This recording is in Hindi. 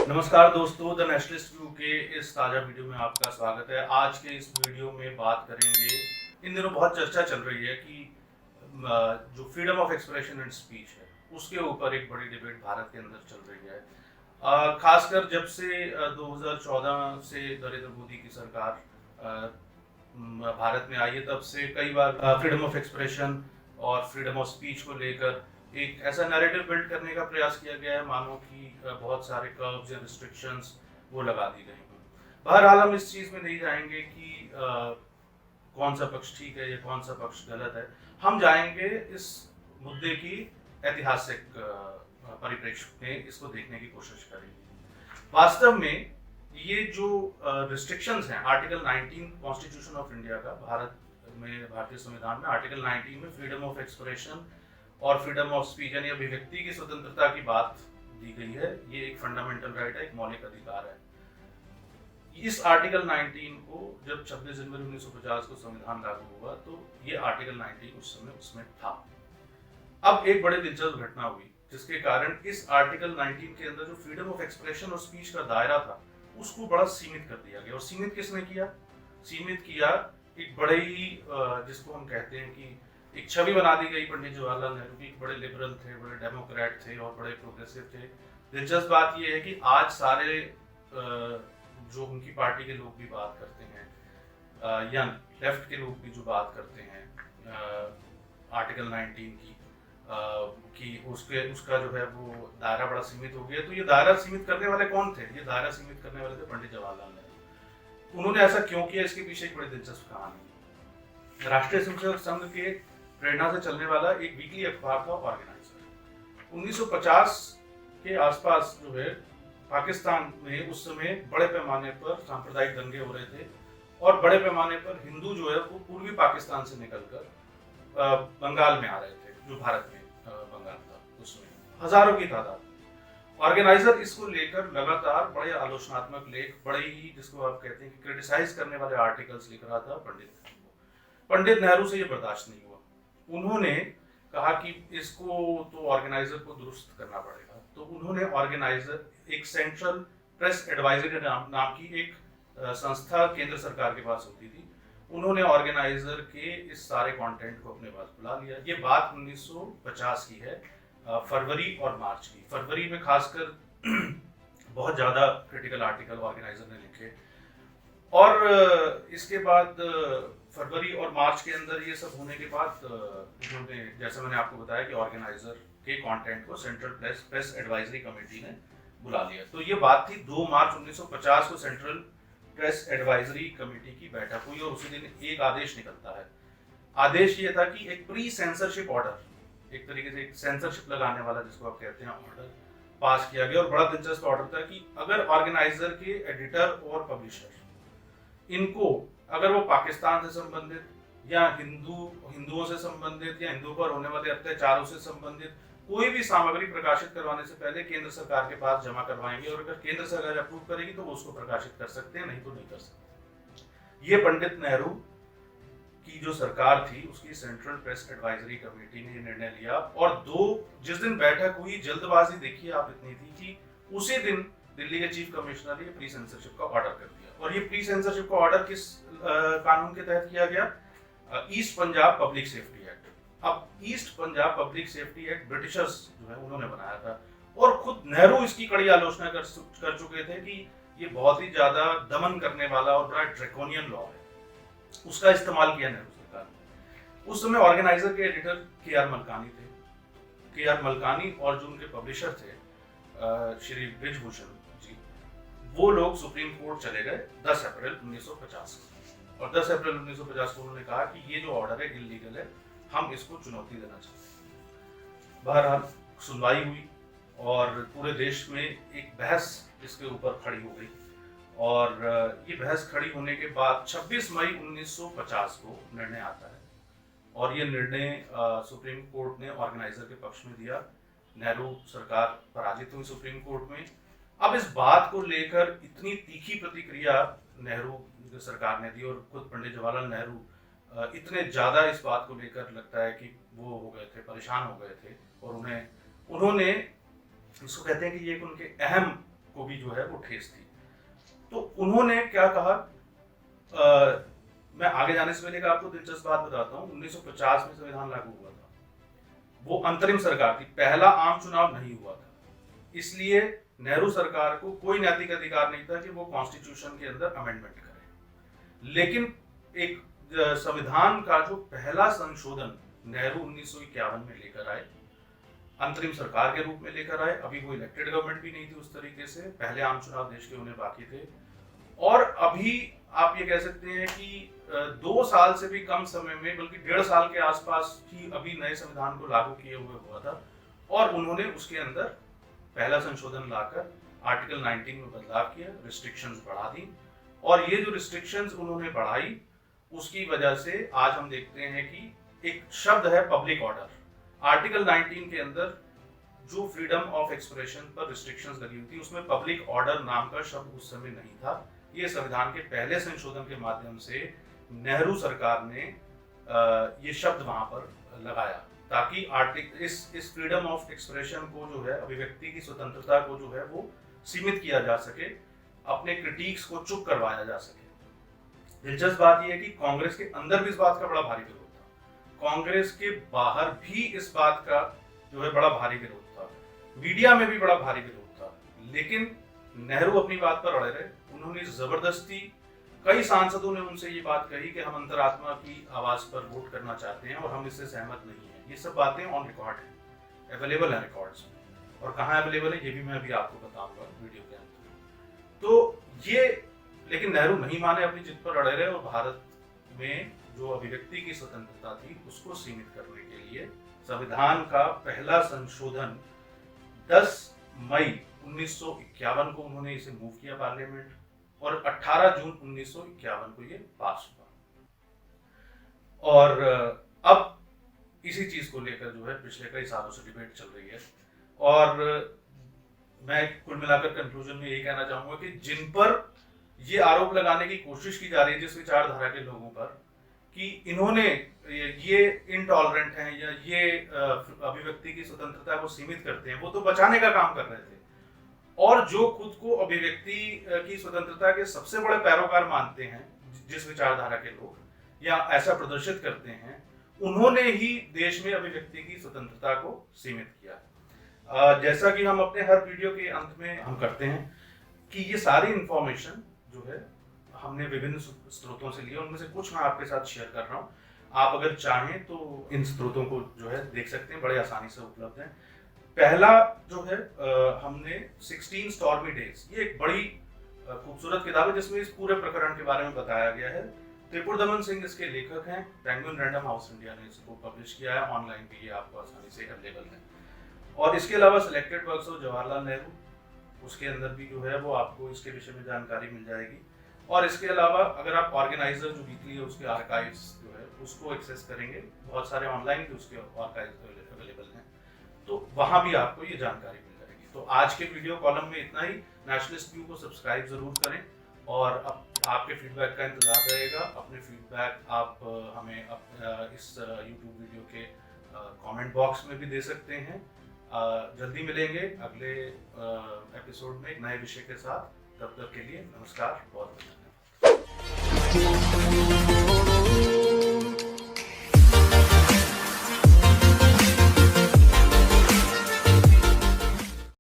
नमस्कार दोस्तों, द नेशनलिस्ट व्यू के इस ताज़ा वीडियो में आपका स्वागत है। आज के इस वीडियो में बात करेंगे, इन दिनों बहुत चर्चा चल रही है कि जो freedom of expression and speech है, उसके ऊपर एक बड़ी डिबेट भारत के अंदर चल रही है। खासकर जब से 2014 से नरेंद्र मोदी की सरकार भारत में आई है, तब से कई बार फ्रीडम ऑफ एक्सप्रेशन और फ्रीडम ऑफ स्पीच को लेकर एक ऐसा नैरेटिव बिल्ड करने का प्रयास किया गया है मानो कि बहुत सारे कर्व्स या रिस्ट्रिक्शंस वो लगा दी गई हैं। बहरहाल हम इस चीज़ में नहीं जाएंगे कि कौन सा पक्ष ठीक है या कौन सा पक्ष गलत है। हम जाएंगे इस मुद्दे की ऐतिहासिक परिप्रेक्ष्य में इसको देखने की कोशिश करेंगे। वास्तव में ये जो रिस्ट्रिक्शंस हैं, आर्टिकल 19 कॉन्स्टिट्यूशन ऑफ इंडिया का, भारत में भारतीय संविधान में आर्टिकल 19 में फ्रीडम ऑफ एक्सप्रेशन और फ्रीडम ऑफ स्पीच यानी अभिव्यक्ति की स्वतंत्रता की बात दी गई है। ये एक फंडामेंटल राइट है, एक मौलिक अधिकार है। इस आर्टिकल 19 को जब 26 जनवरी 1950 को संविधान लागू हुआ तो ये आर्टिकल 19 उस समय उसमें था। अब एक बड़ी दिलचस्प घटना हुई जिसके कारण इस आर्टिकल 19 के अंदर जो फ्रीडम ऑफ एक्सप्रेशन और स्पीच का दायरा था उसको बड़ा सीमित कर दिया गया। और सीमित किसने किया? सीमित किया एक बड़े ही जिसको हम कहते हैं कि एक छवि बना दी गई पंडित जवाहरलाल नेहरू की। बड़े लिबरल थे, बड़े डेमोक्रेट थे और बड़े प्रोग्रेसिव थे। दिलचस्प बात यह है कि आज सारे जो उनकी पार्टी के लोग भी बात करते हैं या लेफ्ट के लोग भी जो बात करते हैं आर्टिकल 19 की कि उसका जो है वो दायरा बड़ा सीमित हो गया। तो ये दायरा सीमित करने वाले कौन थे? ये दायरा सीमित करने वाले थे पंडित जवाहरलाल नेहरू। उन्होंने ऐसा क्यों किया, इसके पीछे एक बड़ी दिलचस्प कहानी। राष्ट्रीय स्वयंसेवक संघ के प्रेरणा से चलने वाला एक वीकली अखबार था ऑर्गेनाइजर। 1950 के आसपास जो है पाकिस्तान में उस समय बड़े पैमाने पर सांप्रदायिक दंगे हो रहे थे और बड़े पैमाने पर हिंदू जो है वो पूर्वी पाकिस्तान से निकलकर बंगाल में आ रहे थे, जो भारत में बंगाल था उसमें हजारों की तादाद। ऑर्गेनाइजर इसको लेकर लगातार बड़े आलोचनात्मक लेख, बड़े ही जिसको आप कहते हैं कि क्रिटिसाइज करने वाले आर्टिकल्स लिख रहा था पंडित नेहरू से ये बर्दाश्त नहीं हुआ। उन्होंने कहा कि इसको तो ऑर्गेनाइजर को दुरुस्त करना पड़ेगा। तो उन्होंने ऑर्गेनाइजर एक सेंट्रल प्रेस एडवाइजरी नाम की एक संस्था केंद्र सरकार के पास होती थी, उन्होंने ऑर्गेनाइजर के इस सारे कंटेंट को अपने पास बुला लिया। ये बात 1950 की है, फरवरी और मार्च की। फरवरी में खासकर बहुत ज़्यादा क्रिटिकल आर्टिकल ऑर्गेनाइजर ने लिखे और इसके बाद फरवरी और मार्च के अंदर ये सब होने के बाद उन्होंने, जैसा मैंने आपको बताया कि ऑर्गेनाइजर के कंटेंट को सेंट्रल प्रेस एडवाइजरी कमेटी ने बुला लिया। तो ये बात थी 2 मार्च 1950 को सेंट्रल प्रेस एडवाइजरी कमेटी की बैठक हुई और उसी दिन एक आदेश निकलता है। आदेश ये था कि एक प्री सेंसरशिप ऑर्डर, एक तरीके से एक सेंसरशिप लगाने वाला जिसको आप कहते हैं, ऑर्डर पास किया गया। और बड़ा दिलचस्प ऑर्डर था कि अगर ऑर्गेनाइजर के एडिटर और पब्लिशर इनको, अगर वो पाकिस्तान से संबंधित या हिंदुओं से संबंधित या हिंदुओं पर होने वाले अत्याचारों से संबंधित कोई भी सामग्री प्रकाशित करवाने से पहले केंद्र सरकार के पास जमा करवाएंगे और अगर केंद्र सरकार अप्रूव करेगी तो वो उसको प्रकाशित कर सकते हैं, नहीं तो नहीं कर सकते। ये पंडित नेहरू की जो सरकार थी उसकी सेंट्रल प्रेस एडवाइजरी कमेटी ने निर्णय लिया। और जिस दिन बैठक हुई, जल्दबाजी देखिए आप इतनी थी कि उसी दिन दिल्ली के चीफ कमिश्नर ने प्री सेंसरशिप का ऑर्डर कर दिया। और ये प्री सेंसरशिप का ऑर्डर किस कानून के तहत किया गया? East Punjab public safety act. अब East Punjab public safety act Britishers जो है उन्होंने बनाया था और खुद नेहरू इसकी कड़ी आलोचना कर चुके थे कि ये बहुत ही ज्यादा दमन करने वाला और बड़ा ड्रैकोनियन लॉ है। उसका इस्तेमाल किया नेहरू सरकार ने। उस समय ऑर्गेनाइजर के एडिटर के.आर. मलकानी थे। के.आर. मलकानी और जो उनके पब्लिशर थे श्री ब्रिजभूषण जी, वो लोग सुप्रीम कोर्ट चले गए 10 अप्रैल 1950 को। और 10 अप्रैल 1950 को उन्होंने कहा कि ये जो ऑर्डर है इल्लीगल है, हम इसको चुनौती देना चाहते हैं। बहरहाल सुनवाई हुई और पूरे देश में एक बहस इसके ऊपर खड़ी हो गई। और ये बहस खड़ी होने के बाद 26 मई 1950 को निर्णय आता है और ये निर्णय सुप्रीम कोर्ट ने ऑर्गेनाइजर के पक्ष में दिया। नेहरू सरकार पराजित हुई सुप्रीम कोर्ट में। अब इस बात को लेकर इतनी तीखी प्रतिक्रिया नेहरू सरकार ने दी और खुद पंडित जवाहरलाल नेहरू इतने ज्यादा इस बात को लेकर लगता है कि वो हो गए थे, परेशान हो गए थे और उन्होंने इसको कहते हैं कि ये उनके अहम को भी जो है वो ठेस थी। तो उन्होंने क्या कहा, मैं आगे जाने से पहले का आपको दिलचस्प बात बताता हूँ। 1950 में संविधान लागू हुआ था, वो अंतरिम सरकार थी, पहला आम चुनाव नहीं हुआ था, इसलिए नेहरू सरकार को कोई नैतिक अधिकार नहीं था कि वो कॉन्स्टिट्यूशन के अंदर अमेंडमेंट करे। लेकिन एक संविधान का जो पहला संशोधन नेहरू 1951 में लेकर आए, अंतरिम सरकार के रूप में लेकर आए। अभी वो इलेक्टेड गवर्नमेंट भी नहीं थी उस तरीके से, पहले आम चुनाव देश के होने बाकी थे। और अभी आप ये कह सकते हैं कि 2 साल से भी कम समय में, बल्कि 1.5 साल के आसपास ही अभी नए संविधान को लागू किए हुए हुआ था, और उन्होंने उसके अंदर पहला संशोधन लाकर आर्टिकल 19 में बदलाव किया, रिस्ट्रिक्शंस बढ़ा दी। और ये जो रिस्ट्रिक्शंस उन्होंने बढ़ाई, उसकी वजह से आज हम देखते हैं कि एक शब्द है पब्लिक ऑर्डर। आर्टिकल 19 के अंदर जो फ्रीडम ऑफ एक्सप्रेशन पर रिस्ट्रिक्शंस लगी हुई थी, उसमें पब्लिक ऑर्डर नाम का शब्द उस समय नहीं था। ये संविधान के पहले संशोधन के माध्यम से नेहरू सरकार ने ये शब्द वहां पर लगाया, ताकि इस फ्रीडम ऑफ एक्सप्रेशन को जो है, अभिव्यक्ति की स्वतंत्रता को जो है वो सीमित किया जा सके, अपने क्रिटिक्स को चुप करवाया जा सके। दिलचस्प बात यह है कि कांग्रेस के अंदर भी इस बात का बड़ा भारी विरोध था, कांग्रेस के बाहर भी इस बात का जो है बड़ा भारी विरोध था, मीडिया में भी बड़ा भारी विरोध था। लेकिन नेहरू अपनी बात पर अड़े रहे। उन्होंने जबरदस्ती, कई सांसदों ने उनसे ये बात कही कि हम अंतरात्मा की आवाज पर वोट करना चाहते हैं और हम इससे सहमत नहीं है। ये सब बातें ऑन रिकॉर्ड है, अवेलेबल है रिकॉर्ड्स में, और कहाँ अवेलेबल है ये भी मैं अभी आपको बताऊंगा वीडियो के अंत में। तो ये, लेकिन नेहरू नहीं माने, अपनी जिद पर अड़े रहे, और भारत में जो अभिव्यक्ति की स्वतंत्रता थी उसको सीमित करने के लिए संविधान का पहला संशोधन 10 मई 1951 को उन्होंने इसे मूव किया पार्लियामेंट, और 18 जून 1951 को ये पास हुआ। और अब इसी चीज को लेकर जो है पिछले कई सालों से डिबेट चल रही है, और मैं कुल मिलाकर कंक्लूजन में यही कहना चाहूंगा कि जिन पर ये आरोप लगाने की कोशिश की जा रही है, जिस विचारधारा के लोगों पर, कि इन्होंने ये इनटॉलरेंट हैं या ये अभिव्यक्ति की स्वतंत्रता को सीमित करते हैं, वो तो बचाने का काम कर रहे थे। और जो खुद को अभिव्यक्ति की स्वतंत्रता के सबसे बड़े पैरोकार मानते हैं, जिस विचारधारा के लोग, या ऐसा प्रदर्शित करते हैं, उन्होंने ही देश में अभिव्यक्ति की स्वतंत्रता को सीमित किया। जैसा कि हम अपने हर वीडियो के अंत में हम करते हैं कि ये सारी इंफॉर्मेशन जो है हमने विभिन्न स्रोतों से ली, उनमें से कुछ मैं आपके साथ शेयर कर रहा हूँ। आप अगर चाहें तो इन स्रोतों को जो है देख सकते हैं, बड़े आसानी से उपलब्ध हैं। पहला जो है हमने 16 स्टॉर्मी डेज, ये एक बड़ी खूबसूरत किताब है जिसमें इस पूरे प्रकरण के बारे में बताया गया है। त्रिपुरदमन सिंह इसके लेखक हैं, पेंगुइन रैंडम हाउस इंडिया ने इसको पब्लिश किया है, ऑनलाइन भी ये आपको आसानी से अवेलेबल है। और इसके अलावा selected works of Jawaharlal Nehru, उसके अंदर भी जो है वो आपको इसके विषय में जानकारी मिल जाएगी। और इसके अलावा अगर आप ऑर्गेनाइजर जो वीकली है उसके आर्काइव्स जो है उसको एक्सेस करेंगे, बहुत सारे ऑनलाइन भी उसके आर्काइव्स अवेलेबल हैं, तो वहां भी आपको ये जानकारी मिल जाएगी। तो आज के वीडियो कॉलम में इतना ही। नेशनलिस्ट व्यू को सब्सक्राइब जरूर करें, और आपके फीडबैक का इंतजार रहेगा। अपने फीडबैक आप हमें इस यूट्यूब वीडियो के कमेंट बॉक्स में भी दे सकते हैं। जल्दी मिलेंगे अगले एपिसोड में एक नए विषय के साथ। तब तक के लिए नमस्कार, बहुत बहुत धन्यवाद।